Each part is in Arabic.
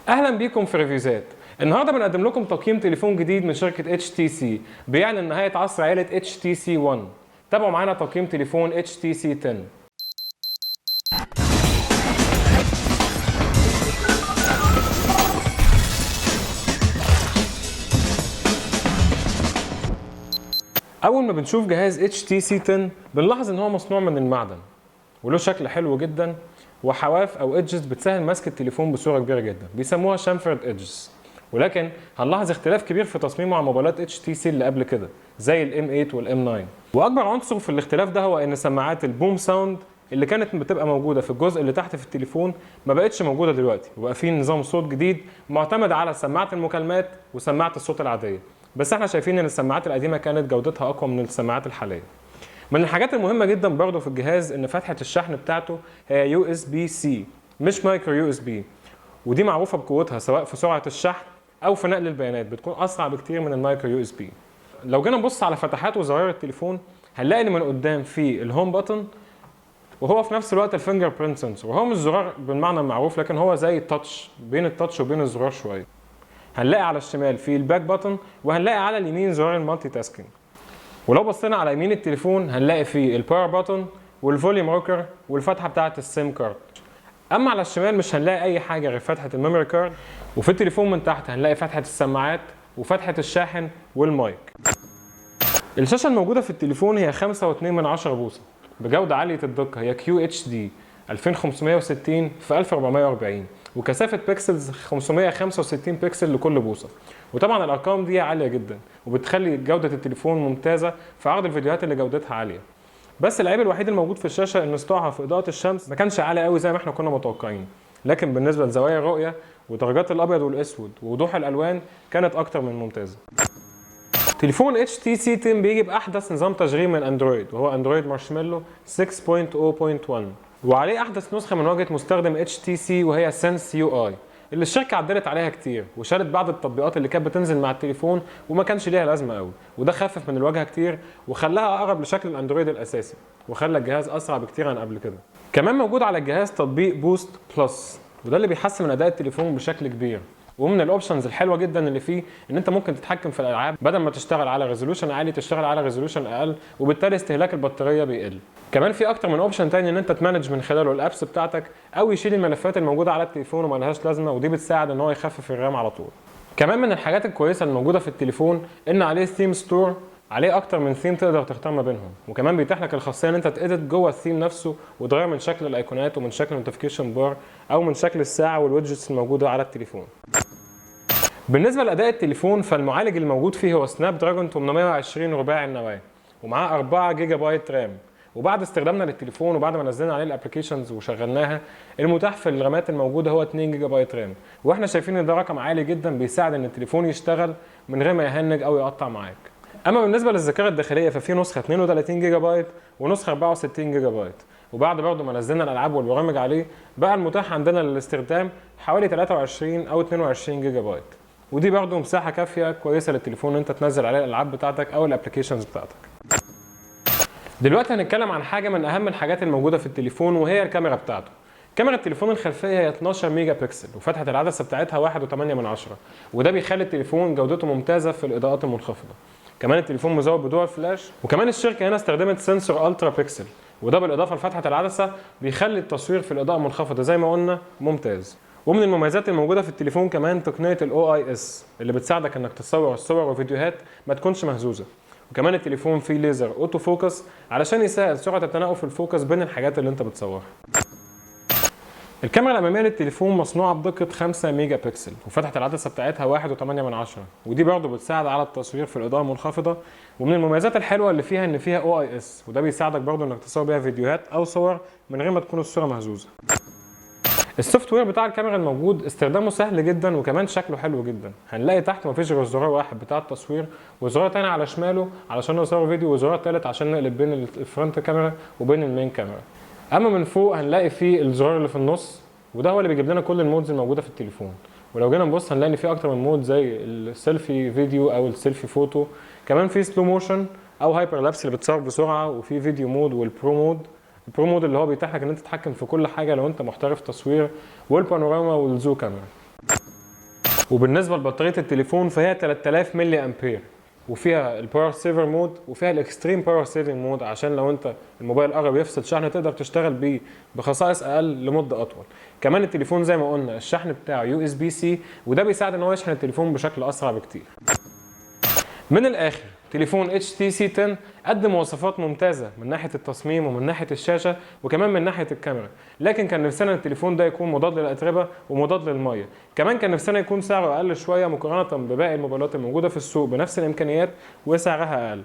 اهلا بيكم في ريفيوزات. النهارده بنقدم لكم تقييم تليفون جديد من شركه HTC بيعلن نهايه عصر عائله HTC One. تابعوا معانا تقييم تليفون HTC 10. اول ما بنشوف جهاز HTC 10 بنلاحظ ان هو مصنوع من المعدن وله شكل حلو جدا وحواف او ايدجز بتسهل مسك التليفون بصوره كبيره جدا، بيسموها شامفرد ايدجز. ولكن هنلاحظ اختلاف كبير في تصميمه عن موبايلات HTC اللي قبل كده زي الام 8 والام 9. واكبر عنصر في الاختلاف ده هو ان سماعات البوم ساوند اللي كانت بتبقى موجوده في الجزء اللي تحت في التليفون ما بقتش موجوده دلوقتي، وبقى في نظام صوت جديد معتمد على سماعه المكالمات وسماعه الصوت العاديه. بس احنا شايفين ان السماعات القديمه كانت جودتها اقوى من السماعات الحاليه. من الحاجات المهمه جدا برضه في الجهاز ان فتحه الشحن بتاعته هي USB-C مش مايكرو USB، ودي معروفه بقوتها سواء في سرعه الشحن او في نقل البيانات، بتكون اسرع بكتير من المايكرو USB. لو جينا نبص على فتحات وزراير التليفون هنلاقي ان من قدام في الهوم بutton وهو في نفس الوقت الفينجر برنت سنسور، وهو مش زرار بالمعنى المعروف لكن هو زي التاتش، بين التاتش وبين الزرار شويه. هنلاقي على الشمال في الباك بutton، وهنلاقي على اليمين زرار المالتي تاسكينج. ولو بصينا على يمين التليفون هنلاقي فيه الباور بutton والفوليوم روكر والفتحه بتاعه السيم كارد. اما على الشمال مش هنلاقي اي حاجه غير فتحه الميموري كارد، وفي التليفون من تحت هنلاقي فتحه السماعات وفتحه الشاحن والمايك. الشاشه الموجوده في التليفون هي 5.2 بوصه بجوده عاليه الدقه، هي QHD 2560 في 1440 وكثافه بيكسلز 565 بيكسل لكل بوصه. وطبعا الارقام دي عاليه جدا وبتخلي جوده التليفون ممتازه في عرض الفيديوهات اللي جودتها عاليه. بس العيب الوحيد الموجود في الشاشه ان سطوعها في اضاءه الشمس ما كانش عالي قوي زي ما احنا كنا متوقعين، لكن بالنسبه لزوايا الرؤيه ودرجات الابيض والاسود ووضوح الالوان كانت اكتر من ممتازه. تليفون HTC 10 بيجي باحدث نظام تشغيل من اندرويد وهو اندرويد مارشميلو 6.0.1، وعليه احدث نسخه من واجهه مستخدم HTC وهي Sense UI اللي الشركه عدلت عليها كتير وشالت بعض التطبيقات اللي كانت بتنزل مع التليفون وما كانش ليها لازمه قوي، وده خفف من الواجهه كتير وخلاها اقرب لشكل الاندرويد الاساسي وخلى الجهاز اسرع بكتير عن قبل كده. كمان موجود على الجهاز تطبيق بوست بلس، وده اللي بيحسن من اداء التليفون بشكل كبير. ومن الاوبشنز الحلوه جدا اللي فيه ان انت ممكن تتحكم في الالعاب بدل ما تشتغل على ريزولوشن عالي تشتغل على ريزولوشن اقل، وبالتالي استهلاك البطاريه بيقل. كمان في اكتر من اوبشن تاني ان انت تمانج من خلاله الابس بتاعتك او يشيل الملفات الموجوده على التليفون وما لهاش لازمه، ودي بتساعد ان هو يخفف الرام على طول. كمان من الحاجات الكويسه الموجوده في التليفون ان عليه ثيم ستور، عليه اكتر من ثيم تقدر تختار ما بينهم، وكمان بيتيح لك الخاصيه ان انت تedit جوه الثيم نفسه وتغير من شكل الايقونات ومن شكل النوتيفيكيشن بار او من شكل الساعه والويدجتس الموجوده على التليفون. بالنسبه لاداء التليفون فالمعالج الموجود فيه هو سناب دراجون 820 رباعي النواه ومعاه 4 جيجا بايت رام. وبعد استخدامنا للتليفون وبعد ما نزلنا عليه الابلكيشنز وشغلناها، المتاح في الرامات الموجوده هو 2 جيجا بايت رام، واحنا شايفين ان ده رقم عالي جدا بيساعد ان التليفون يشتغل من غير ما يهنج او يقطع معاك. اما بالنسبه للذاكره الداخليه ففي نسخه 32 جيجا بايت ونسخه 64 جيجا بايت، وبعد برضه ما نزلنا الالعاب والبرامج عليه بقى المتاح عندنا للاستخدام حوالي 23 او 22 جيجا بايت، ودي برضه مساحه كافيه كويسه للتليفون ان انت تنزل عليه الالعاب بتاعتك او الابلكيشنز بتاعتك. دلوقتي هنتكلم عن حاجه من اهم الحاجات الموجوده في التليفون وهي الكاميرا بتاعته. كاميرا التليفون الخلفيه هي 12 ميجا بكسل وفتحه العدسه بتاعتها 1.8، وده بيخلي التليفون جودته ممتازه في الاضاءات المنخفضه. كمان التليفون مزود بدول فلاش، وكمان الشركه هنا استخدمت سنسور الترا بيكسل، وده بالاضافه لفتحه العدسه بيخلي التصوير في الاضاءه المنخفضه زي ما قلنا ممتاز. ومن المميزات الموجوده في التليفون كمان تقنيه OIS اللي بتساعدك انك تصور الصور وفيديوهات ما تكونش مهزوزه. وكمان التليفون فيه ليزر اوتو فوكس علشان يسهل سرعه التنقل في الفوكس بين الحاجات اللي انت بتصورها. الكاميرا الاماميه للتليفون مصنوعه بدقه 5 ميجا بكسل وفتحه العدسه بتاعتها 1.8، ودي برضه بتساعد على التصوير في الاضاءه المنخفضه. ومن المميزات الحلوه اللي فيها ان فيها OIS، وده بيساعدك برضه انك تصور بيها فيديوهات او صور من غير ما تكون الصوره مهزوزه. السوفت وير بتاع الكاميرا الموجود استخدامه سهل جدا وكمان شكله حلو جدا. هنلاقي تحت مفيش غير زرار واحد بتاع التصوير وزرار تاني على شماله علشان نصور فيديو وزرار تالت عشان نقلب بين الفرونت كاميرا وبين المين كاميرا. اما من فوق هنلاقي فيه الزرار اللي في النص، وده هو اللي بيجيب لنا كل المودز الموجوده في التليفون. ولو جينا نبص هنلاقي ان في اكتر من مود زي السيلفي فيديو او السيلفي فوتو، كمان في سلو موشن او هايبر لابس اللي بتصور بسرعه، وفي فيديو مود والبرو مود. البرو مود اللي هو بيتيح لك ان انت تتحكم في كل حاجه لو انت محترف تصوير، والبانوراما والزو كاميرا. وبالنسبه لبطاريه التليفون فهي 3000 ملي امبير، وفيها الباور سيفر مود وفيها الاكستريم باور سيفنج مود، عشان لو انت الموبايل قرب يفصل شحن تقدر تشتغل بيه بخصائص اقل لمده اطول. كمان التليفون زي ما قلنا الشحن بتاعه USB-C، وده بيساعد ان هو يشحن التليفون بشكل اسرع بكتير. من الاخر تليفون HTC 10 قدم مواصفات ممتازه من ناحيه التصميم ومن ناحيه الشاشه وكمان من ناحيه الكاميرا، لكن كان نفسنا التليفون ده يكون مضاد للاتربه ومضاد للميه، كمان كان نفسنا يكون سعره اقل شويه مقارنه بباقي الموبايلات الموجوده في السوق بنفس الامكانيات وسعرها اقل.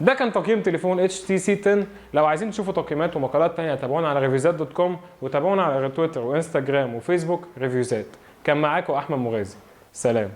ده كان تقييم تليفون HTC 10. لو عايزين تشوفوا تقييمات ومقالات تانية تابعونا على reviewzat.com وتابعونا على تويتر وانستجرام وفيسبوك ريفيوزات. كان معاكم احمد مغازي، سلام.